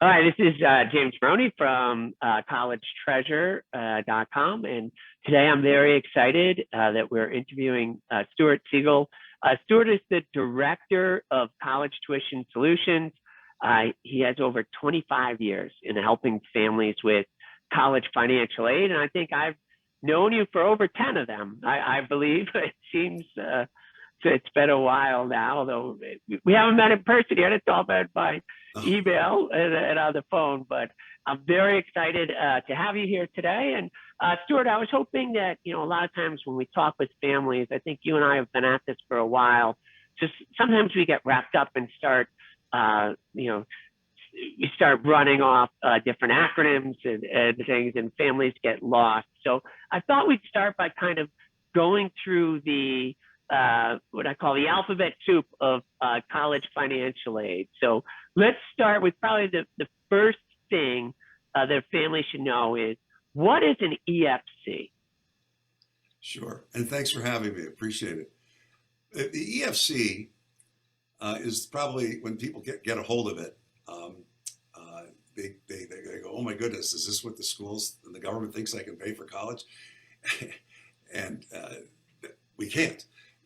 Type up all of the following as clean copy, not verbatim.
Hi, this is James Maroney from collegetreasure.com. And today I'm very excited that we're interviewing Stuart Siegel. Stuart is the Director of College Tuition Solutions. He has over 25 years in helping families with college financial aid. And I think I've known you for over 10 of them, I believe. It seems it's been a while now, although we haven't met in person yet. It's all been by email and on the phone, but I'm very excited to have you here today. And Stuart, I was hoping that, a lot of times when we talk with families, I think you and I have been at this for a while, just sometimes we get wrapped up and start, we start running off different acronyms and things, and families get lost. So I thought we'd start by kind of going through the what I call the alphabet soup of college financial aid. So let's start with probably the first thing that a family should know is, what is an EFC? Sure, and thanks for having me. Appreciate it. The EFC is probably when people get a hold of it, they go, "Oh my goodness, is this what the schools and the government thinks I can pay for college?" and we can't.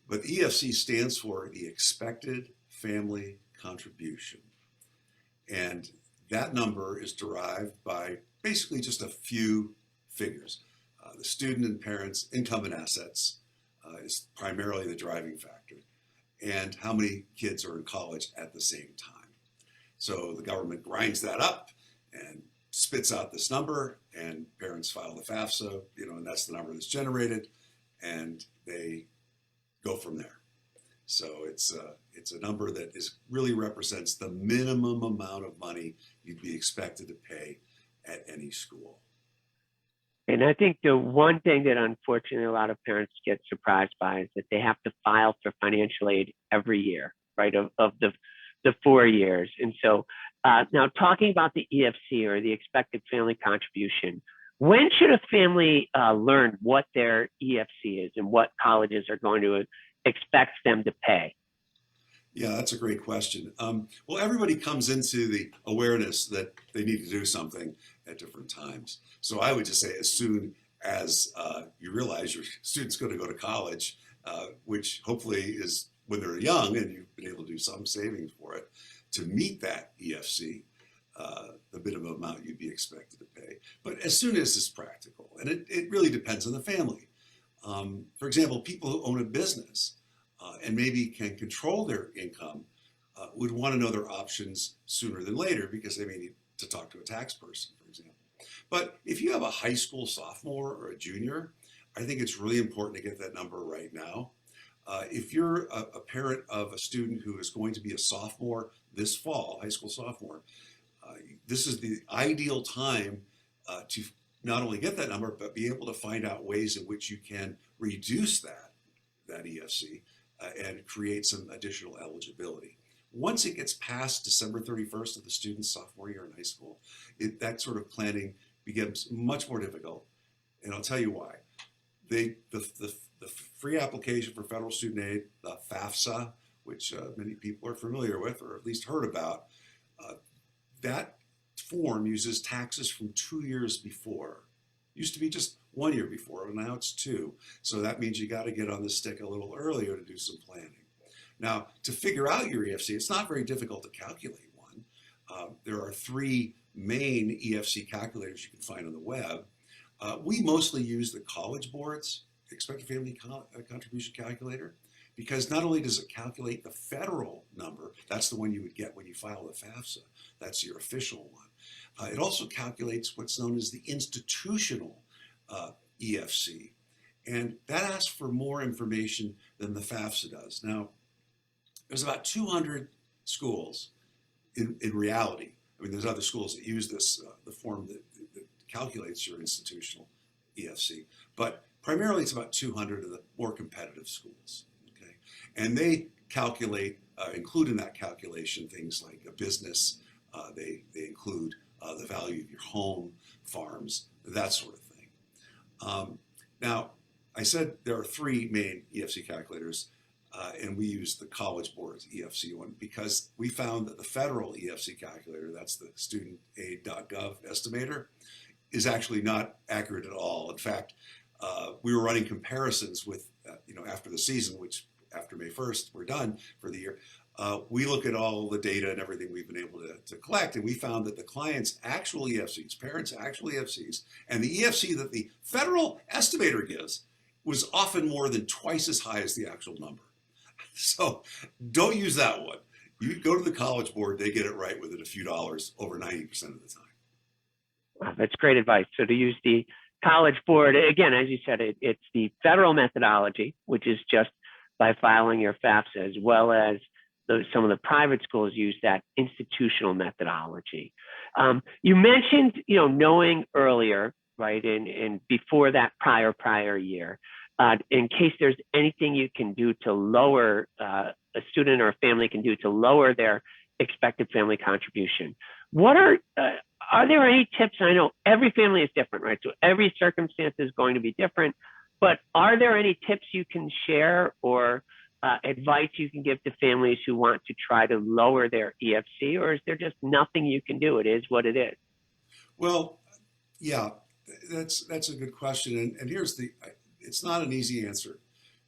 But the EFC stands for the Expected Family Contribution. And that number is derived by basically just a few figures. The student and parents' income and assets is primarily the driving factor, and how many kids are in college at the same time. So the government grinds that up and spits out this number, and parents file the FAFSA, and that's the number that's generated, and they go from there. So it's a number that really represents the minimum amount of money you'd be expected to pay at any school. And I think the one thing that unfortunately a lot of parents get surprised by is that they have to file for financial aid every year, right, of the 4 years. And so now talking about the EFC, or the expected family contribution, when should a family learn what their EFC is and what colleges are going to expect them to pay? Yeah, that's a great question. Well, everybody comes into the awareness that they need to do something at different times. So I would just say, as soon as you realize your student's going to go to college, which hopefully is when they're young and you've been able to do some savings for it, to meet that EFC, the minimum amount you'd be expected to pay. But as soon as it's practical, and it really depends on the family. For example, people who own a business and maybe can control their income would want to know their options sooner than later, because they may need to talk to a tax person, for example. But if you have a high school sophomore or a junior, I think it's really important to get that number right now. If you're a parent of a student who is going to be a sophomore this fall, high school sophomore, this is the ideal time to not only get that number, but be able to find out ways in which you can reduce that EFC and create some additional eligibility. Once it gets past December 31st of the student's sophomore year in high school, that sort of planning becomes much more difficult. And I'll tell you why. The free application for federal student aid, the FAFSA, which many people are familiar with or at least heard about, that form uses taxes from 2 years before. Used to be just 1 year before, and now it's 2. So that means you got to get on the stick a little earlier to do some planning. Now, to figure out your EFC, it's not very difficult to calculate one. There are 3 main EFC calculators you can find on the web. We mostly use the College Board's Expected Family Contribution Calculator, because not only does it calculate the federal number, that's the one you would get when you file the FAFSA, that's your official one. It also calculates what's known as the institutional EFC, and that asks for more information than the FAFSA does. Now, there's about 200 schools in reality. I mean, there's other schools that use this, the form that calculates your institutional EFC, but primarily it's about 200 of the more competitive schools. Okay, and they calculate, include in that calculation things like a business. They include the value of your home, farms, that sort of thing. Now, I said there are 3 main EFC calculators. and we use the College Board's EFC one because we found that the federal EFC calculator, that's the studentaid.gov estimator, is actually not accurate at all. In fact, we were running comparisons with, after the season, which after May 1st, we're done for the year. We look at all the data and everything we've been able to collect, and we found that the client's actual EFCs, parents' actual EFCs, and the EFC that the federal estimator gives was often more than twice as high as the actual number. So don't use that one. You go to the College Board, they get it right within a few dollars over 90% of the time. Wow, that's great advice. So to use the College Board, again, as you said, it's the federal methodology, which is just by filing your FAFSA, as well as some of the private schools use that institutional methodology. You mentioned, knowing earlier, right, and before that prior year, in case there's anything you can do to lower, a student or a family can do to lower their expected family contribution. What are there any tips? I know every family is different, right? So every circumstance is going to be different, but are there any tips you can share or advice you can give to families who want to try to lower their EFC, or is there just nothing you can do? It is what it is. Well, yeah, that's a good question. And here's it's not an easy answer,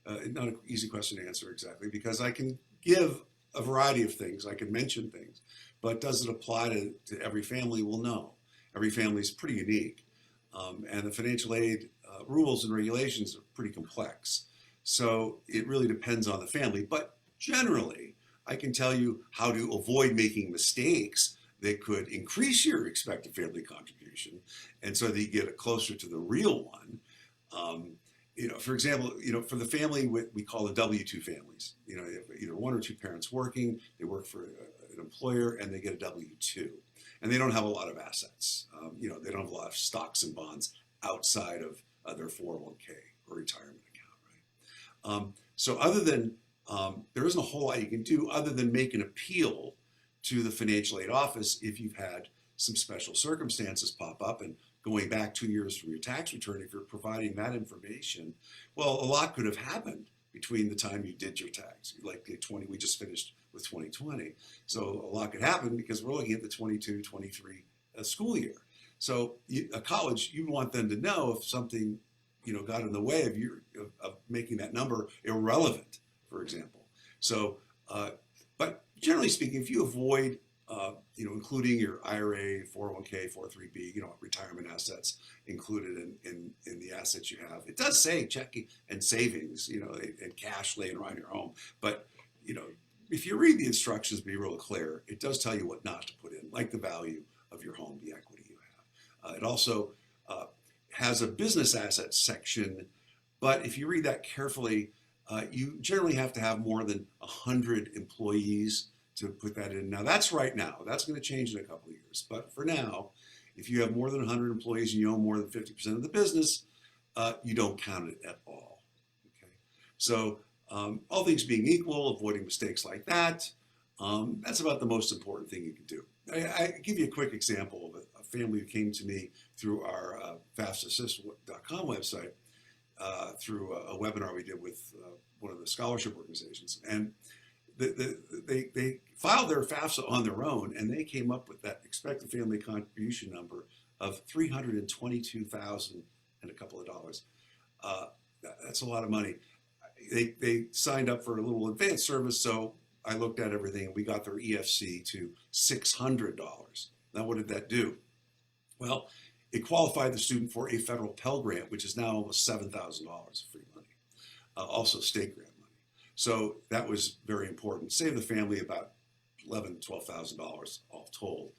not an easy question to answer exactly, because I can give a variety of things. I can mention things, but does it apply to every family? Well, no. Every family is pretty unique. And the financial aid rules and regulations are pretty complex. So it really depends on the family. But generally, I can tell you how to avoid making mistakes that could increase your expected family contribution, and so that you get it closer to the real one. For example, for the family we call the W-2 families, either one or two parents working, they work for an employer and they get a W-2, and they don't have a lot of assets. They don't have a lot of stocks and bonds outside of their 401k or retirement account, right? So other than, there isn't a whole lot you can do other than make an appeal to the financial aid office if you've had some special circumstances pop up. And going back 2 years from your tax return, if you're providing that information, well, a lot could have happened between the time you did your tax. Like we just finished with 2020. So a lot could happen because we're looking at the 22-23 school year. So a college, you want them to know if something, got in the way of making that number irrelevant, for example. So, but generally speaking, if you avoid including your IRA, 401k, 403b, retirement assets included in the assets you have. It does say checking and savings, and cash laying around your home. But, if you read the instructions, be real clear, it does tell you what not to put in, like the value of your home, the equity you have. It also has a business assets section, but if you read that carefully, you generally have to have more than 100 employees to put that in. Now that's right now. That's going to change in a couple of years. But for now, if you have more than 100 employees and you own more than 50% of the business, you don't count it at all. Okay. So all things being equal, avoiding mistakes like that, that's about the most important thing you can do. I give you a quick example of a family who came to me through our FAFSAssist.com website, through a webinar we did with one of the scholarship organizations. And they filed their FAFSA on their own, and they came up with that expected family contribution number of $322,000 and a couple of dollars. That's a lot of money. They signed up for a little advanced service, so I looked at everything, and we got their EFC to $600. Now, what did that do? Well, it qualified the student for a federal Pell Grant, which is now almost $7,000 free money, also state grant. So that was very important. Saved the family about $11,000 to $12,000 all told.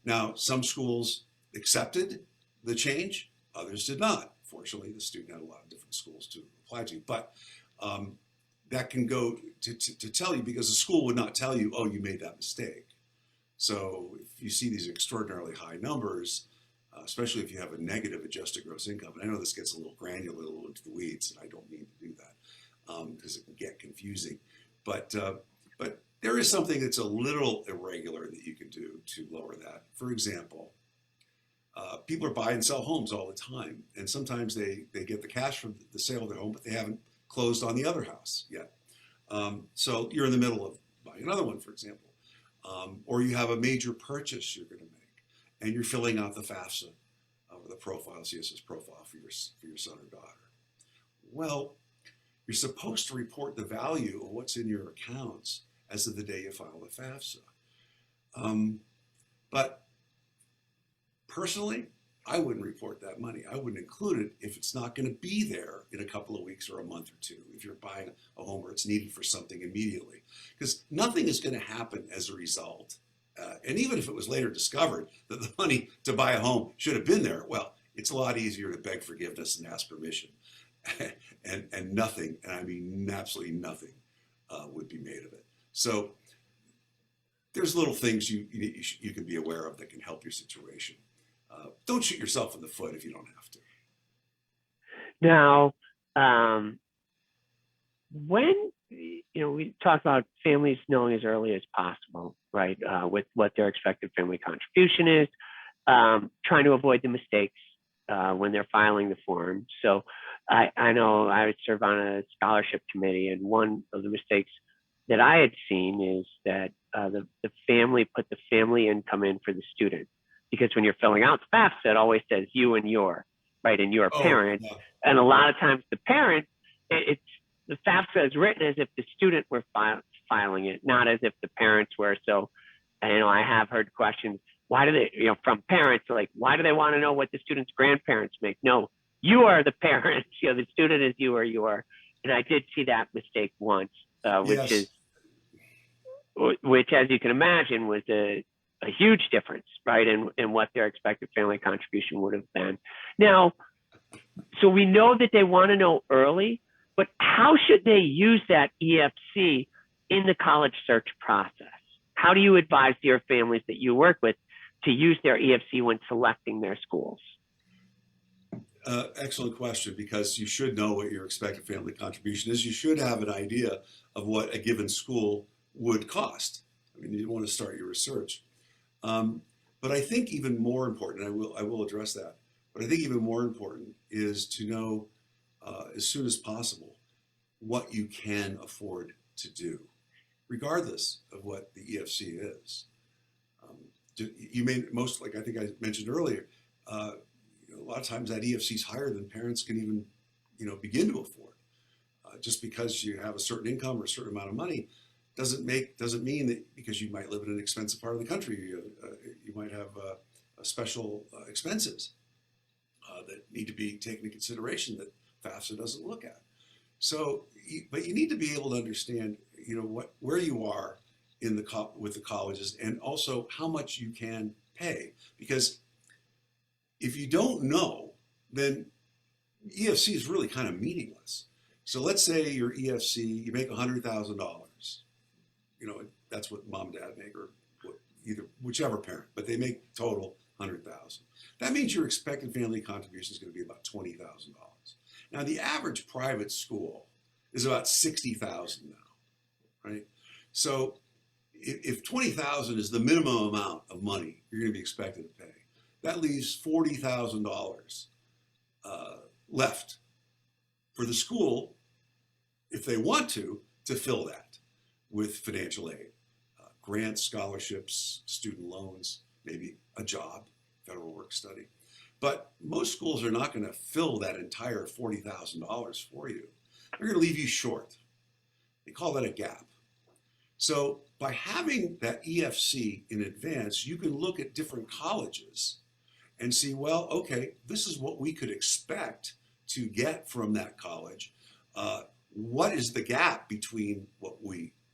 Now, some schools accepted the change, others did not. Fortunately, the student had a lot of different schools to apply to, but that can go to tell you, because the school would not tell you, oh, you made that mistake. So if you see these extraordinarily high numbers, especially if you have a negative adjusted gross income, and I know this gets a little granular, a little into the weeds, and I don't mean to do that, because it can get confusing. But there is something that's a little irregular that you can do to lower that. For example, people are buy and sell homes all the time, and sometimes they get the cash from the sale of their home, but they haven't closed on the other house yet. So you're in the middle of buying another one, for example, or you have a major purchase you're going to make, and you're filling out the FAFSA or the profile, CSS profile for your son or daughter. Well, you're supposed to report the value of what's in your accounts as of the day you file the FAFSA. But personally, I wouldn't report that money. I wouldn't include it if it's not going to be there in a couple of weeks or a month or two, if you're buying a home where it's needed for something immediately. Because nothing is going to happen as a result. And even if it was later discovered that the money to buy a home should have been there, well, it's a lot easier to beg forgiveness and ask permission. and nothing, and I mean absolutely nothing, would be made of it. So there's little things you can be aware of that can help your situation. Don't shoot yourself in the foot if you don't have to. Now, when we talk about families knowing as early as possible, right, with what their expected family contribution is, trying to avoid the mistakes when they're filing the form. So I know I would serve on a scholarship committee, and one of the mistakes that I had seen is that the family put the family income in for the student, because when you're filling out the FAFSA, it always says you and your, right, and your parent. Yeah. And a lot of times the parent, the FAFSA is written as if the student were filing it, not as if the parents were. So, I have heard questions, why do they, from parents, like, why do they want to know what the student's grandparents make? No, you are the parents, the student is you or you are. And I did see that mistake once, which yes. Which, as you can imagine, was a huge difference, right, in what their expected family contribution would have been. Now, so we know that they want to know early, but how should they use that EFC in the college search process? How do you advise your families that you work with to use their EFC when selecting their schools? Excellent question, because you should know what your expected family contribution is. You should have an idea of what a given school would cost. I mean, you want to start your research. But I think even more important, I will address that, but I think even more important is to know as soon as possible what you can afford to do, regardless of what the EFC is. You may like I think I mentioned earlier, a lot of times that EFC is higher than parents can even, begin to afford. Just because you have a certain income or a certain amount of money doesn't mean that because you might live in an expensive part of the country, you might have special expenses that need to be taken into consideration that FAFSA doesn't look at. So, but you need to be able to understand, where you are in with the colleges, and also how much you can pay. Because if you don't know, then EFC is really kind of meaningless. So let's say your EFC, you make $100,000. That's what mom and dad make, or whichever parent, but they make total $100,000. That means your expected family contribution is going to be about $20,000. Now, the average private school is about $60,000 now, right? So if $20,000 is the minimum amount of money you're going to be expected to pay, that leaves $40,000 left for the school, if they want to fill that with financial aid, grants, scholarships, student loans, maybe a job, federal work study. But most schools are not going to fill that entire $40,000 for you. They're going to leave you short. They call that a gap. So by having that EFC in advance, you can look at different colleges and see, well, okay, this is what we could expect to get from that college. What is the gap between what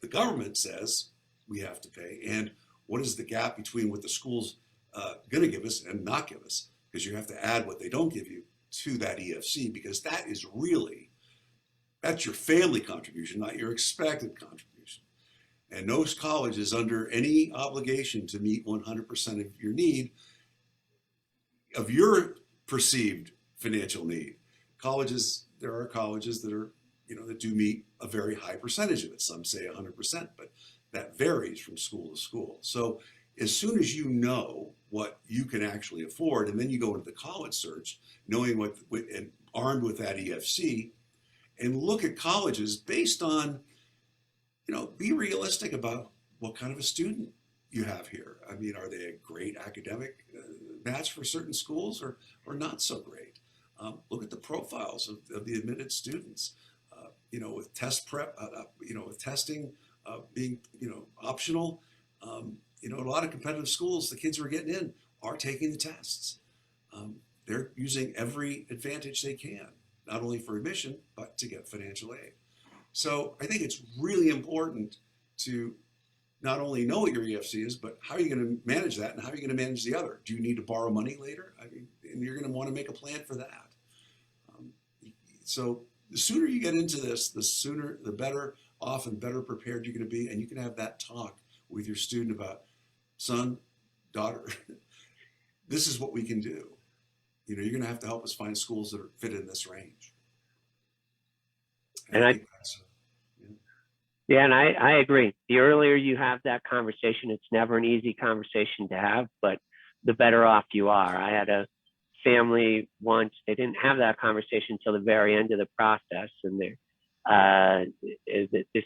the government says we have to pay, and what is the gap between what the school's going to give us and not give us? Because you have to add what they don't give you to that EFC, because that's your family contribution, not your expected contribution. And no college is under any obligation to meet 100% of your need, of your perceived financial need. There are colleges that are, that do meet a very high percentage of it. Some say 100%, but that varies from school to school. So as soon as you know what you can actually afford, and then you go into the college search, knowing and armed with that EFC, and look at colleges based on be realistic about what kind of a student you have here. I mean, are they a great academic match for certain schools or not so great? Look at the profiles of the admitted students. With test prep, with testing being, optional. A lot of competitive schools, the kids who are getting in are taking the tests. They're using every advantage they can, not only for admission, but to get financial aid. So I think it's really important to not only know what your EFC is, but how are you going to manage that and how are you going to manage the other? Do you need to borrow money later? I mean, and you're going to want to make a plan for that. So the sooner you get into this, the better off and better prepared you're going to be. And you can have that talk with your student about, son, daughter, this is what we can do. You're going to have to help us find schools that fit in this range. And I agree. The earlier you have that conversation, it's never an easy conversation to have, but the better off you are. I had a family once, they didn't have that conversation until the very end of the process, and the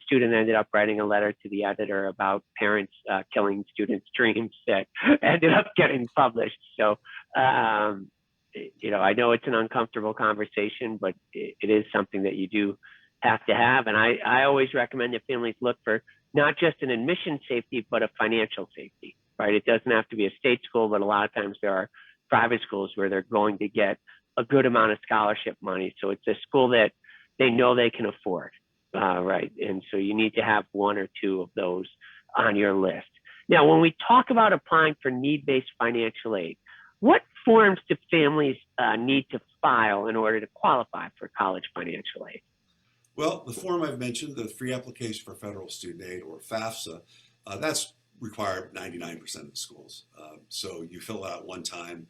student ended up writing a letter to the editor about parents killing students' dreams that ended up getting published. So, I know it's an uncomfortable conversation, but it is something that you do have to have. And I always recommend that families look for not just an admission safety, but a financial safety, right? It doesn't have to be a state school, but a lot of times there are private schools where they're going to get a good amount of scholarship money. So it's a school that they know they can afford, right? And so you need to have one or two of those on your list. Now, when we talk about applying for need-based financial aid, what forms do families need to file in order to qualify for college financial aid? Well, the form I've mentioned, the free application for federal student aid, or FAFSA, that's required 99% of the schools. So you fill it out one time,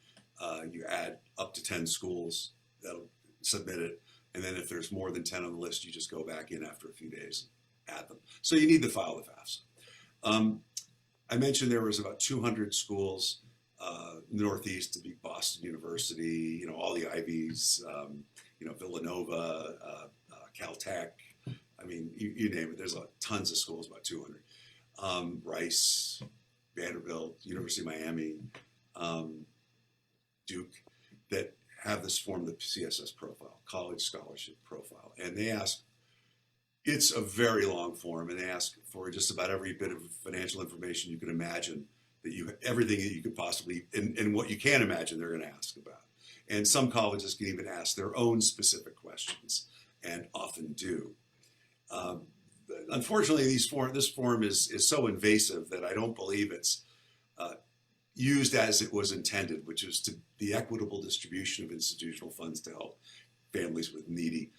you add up to 10 schools that'll submit it. And then if there's more than 10 on the list, you just go back in after a few days, add them. So you need to file the FAFSA. I mentioned there was about 200 schools in the Northeast, to be Boston University, all the Ivies, Villanova, Caltech. I mean, you name it. There's tons of schools, about 200. Rice, Vanderbilt, University of Miami, Duke, that have this form, the CSS profile, college scholarship profile. And they ask, it's a very long form, and they ask for just about every bit of financial information you can imagine, everything that you could possibly, and what you can imagine they're going to ask about. And some colleges can even ask their own specific questions, and often do. Unfortunately, this form is so invasive that I don't believe it's used as it was intended, which is to the equitable distribution of institutional funds to help families with needy,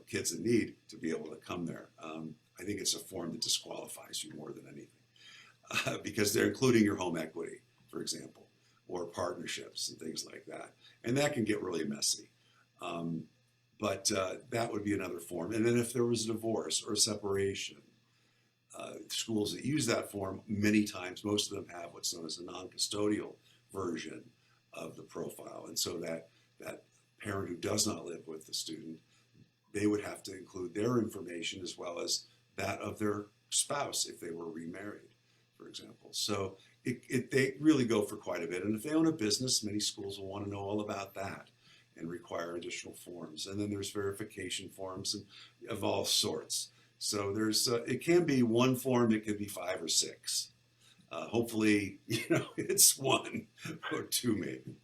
kids in need to be able to come there. I think it's a form that disqualifies you more than anything, because they're including your home equity, for example, or partnerships and things like that. And that can get really messy. But that would be another form. And then if there was a divorce or a separation, schools that use that form, many times, most of them have what's known as a non-custodial version of the profile. And so that parent who does not live with the student, they would have to include their information as well as that of their spouse if they were remarried, for example. So they really go for quite a bit. And if they own a business, many schools will want to know all about that and require additional forms. And then there's verification forms of all sorts. So it can be one form, it could be 5 or 6. Hopefully, it's 1 or 2 maybe.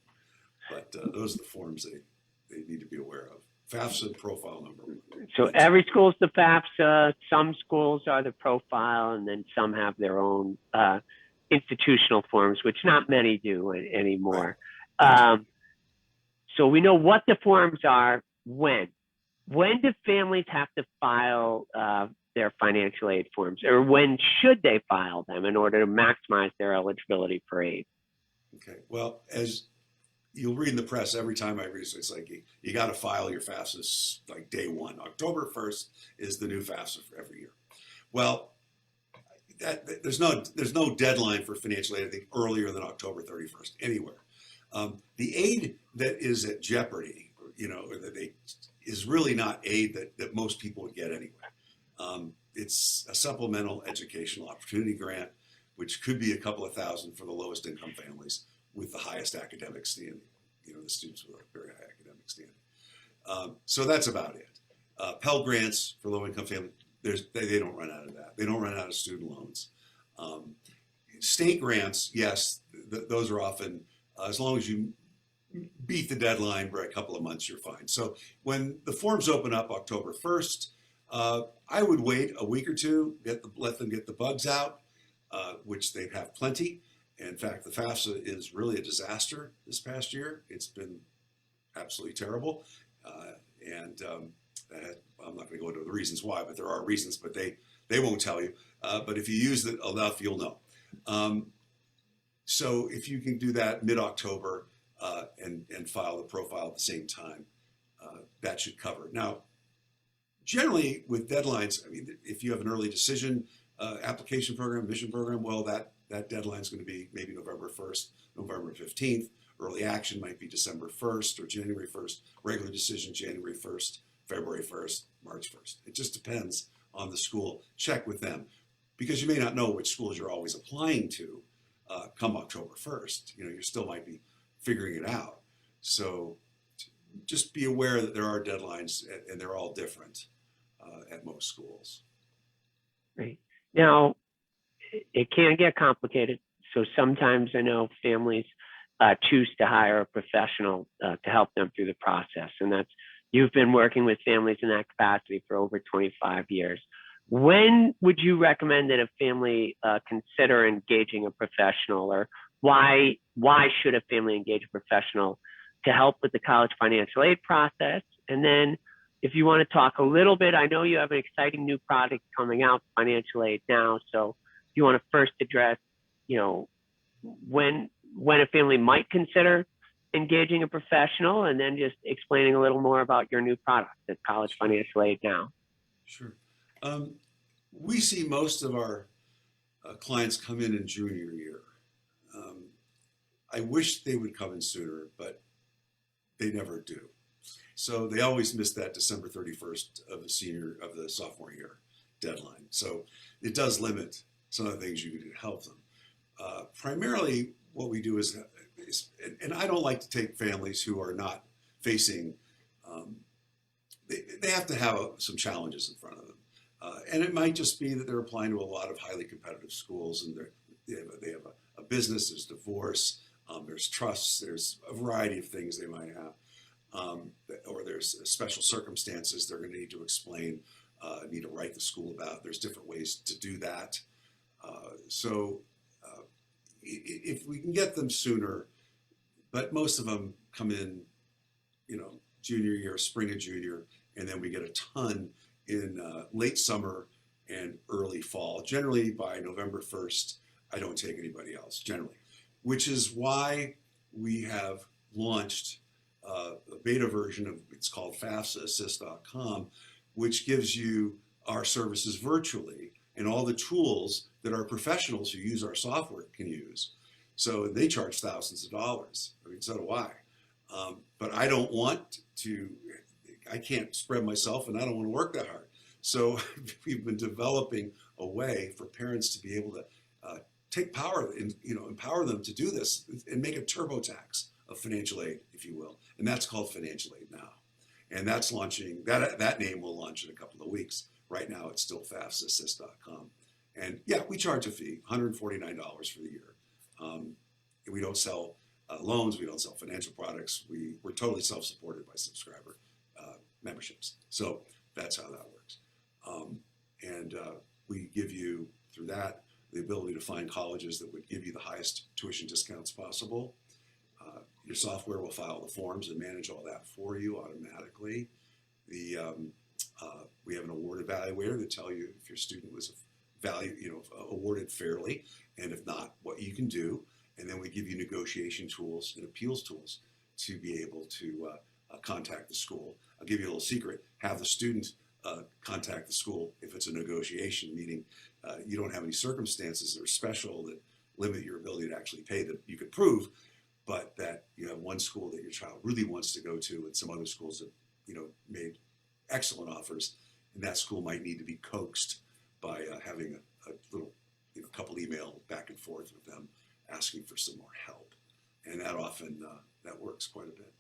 But those are the forms they need to be aware of. FAFSA profile number. So every school is the FAFSA, some schools are the profile, and then some have their own institutional forms, which not many do anymore. Right. So we know what the forms are. When do families have to file their financial aid forms, or when should they file them in order to maximize their eligibility for aid? Okay, well, as you'll read in the press every time I read it, it's like you got to file your FAFSA like day 1. October 1st is the new FAFSA for every year. Well, there's no deadline for financial aid, I think, earlier than October 31st anywhere. The aid that is at jeopardy, is really not aid that most people would get anyway. It's a supplemental educational opportunity grant, which could be a couple of thousand for the lowest income families with the highest academic standing, the students with a very high academic standing. So that's about it. Pell Grants for low income families, they don't run out of that. They don't run out of student loans. State grants, yes, those are often, as long as you beat the deadline by a couple of months, you're fine. So when the forms open up October 1st, I would wait a week or two, let them get the bugs out, which they have plenty. In fact, the FAFSA is really a disaster this past year. It's been absolutely terrible. I'm not going to go into the reasons why, but there are reasons, but they won't tell you. But if you use it enough, you'll know. So if you can do that mid-October and file the profile at the same time, that should cover it. Now, generally with deadlines, I mean, if you have an early decision application program, admission program, well, that deadline is going to be maybe November 1st, November 15th. Early action might be December 1st or January 1st. Regular decision, January 1st, February 1st, March 1st. It just depends on the school. Check with them because you may not know which schools you're always applying to come October 1st. You still might be figuring it out. So just be aware that there are deadlines and they're all different at most schools. Right. Now, it can get complicated. So sometimes I know families choose to hire a professional to help them through the process. And you've been working with families in that capacity for over 25 years. When would you recommend that a family consider engaging a professional, or why should a family engage a professional to help with the college financial aid process? And then if you want to talk a little bit, I know you have an exciting new product coming out, Financial Aid Now. So if you want to first address, when a family might consider engaging a professional, and then just explaining a little more about your new product, the College Financial Aid Now. Sure. We see most of our clients come in junior year. I wish they would come in sooner, but they never do. So they always miss that December 31st of the sophomore year deadline. So it does limit some of the things you can do to help them. Primarily what we do is, and I don't like to take families who are not facing, they have to have some challenges in front of them. And it might just be that they're applying to a lot of highly competitive schools, and they have a business, there's divorce, there's trusts, there's a variety of things they might have. Or there's special circumstances they're going to need to explain, need to write the school about. There's different ways to do that. So if we can get them sooner, but most of them come in, junior year, spring of junior, and then we get a ton in late summer and early fall. Generally by November 1st, I don't take anybody else, generally, which is why we have launched a beta version of, it's called FAFSAassist.com, which gives you our services virtually and all the tools that our professionals who use our software can use. So they charge thousands of dollars. I mean, so do I. But I don't want to, I can't spread myself, and I don't want to work that hard. So we've been developing a way for parents to be able to take power and empower them to do this and make a TurboTax of financial aid, if you will. And that's called Financial Aid Now. And that's launching, that name will launch in a couple of weeks. Right now it's still FAFSAassist.com. And yeah, we charge a fee, $149 for the year. We don't sell loans, we don't sell financial products. We're totally self-supported by subscriber memberships. So that's how that works. We give you, through that, the ability to find colleges that would give you the highest tuition discounts possible. Your software will file the forms and manage all that for you automatically. We have an award evaluator to tell you if your student was awarded fairly, and if not, what you can do. And then we give you negotiation tools and appeals tools to be able to contact the school. I'll give you a little secret: have the student contact the school if it's a negotiation, meaning you don't have any circumstances that are special that limit your ability to actually pay that you could prove, but that you have one school that your child really wants to go to and some other schools that made excellent offers, and that school might need to be coaxed by having a little, couple email back and forth with them, asking for some more help, and that often that works quite a bit.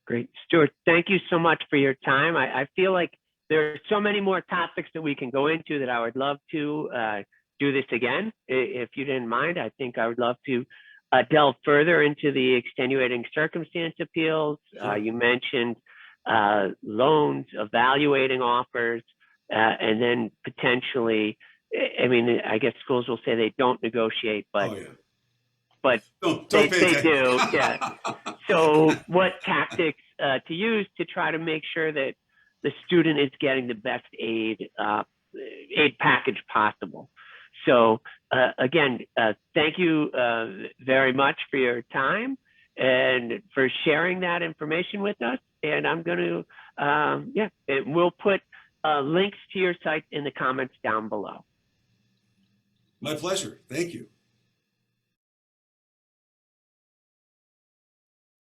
Great. Stuart, thank you so much for your time. I feel like there are so many more topics that we can go into that I would love to do this again. If you didn't mind, I think I would love to delve further into the extenuating circumstance appeals. Sure. You mentioned loans, evaluating offers, and then potentially, I mean, I guess schools will say they don't negotiate, but Oh yeah. but Don't they pay attention. do, yeah. So what tactics to use to try to make sure that the student is getting the best aid package possible. So again, thank you very much for your time and for sharing that information with us. And I'm going to, we'll put links to your site in the comments down below. My pleasure. Thank you.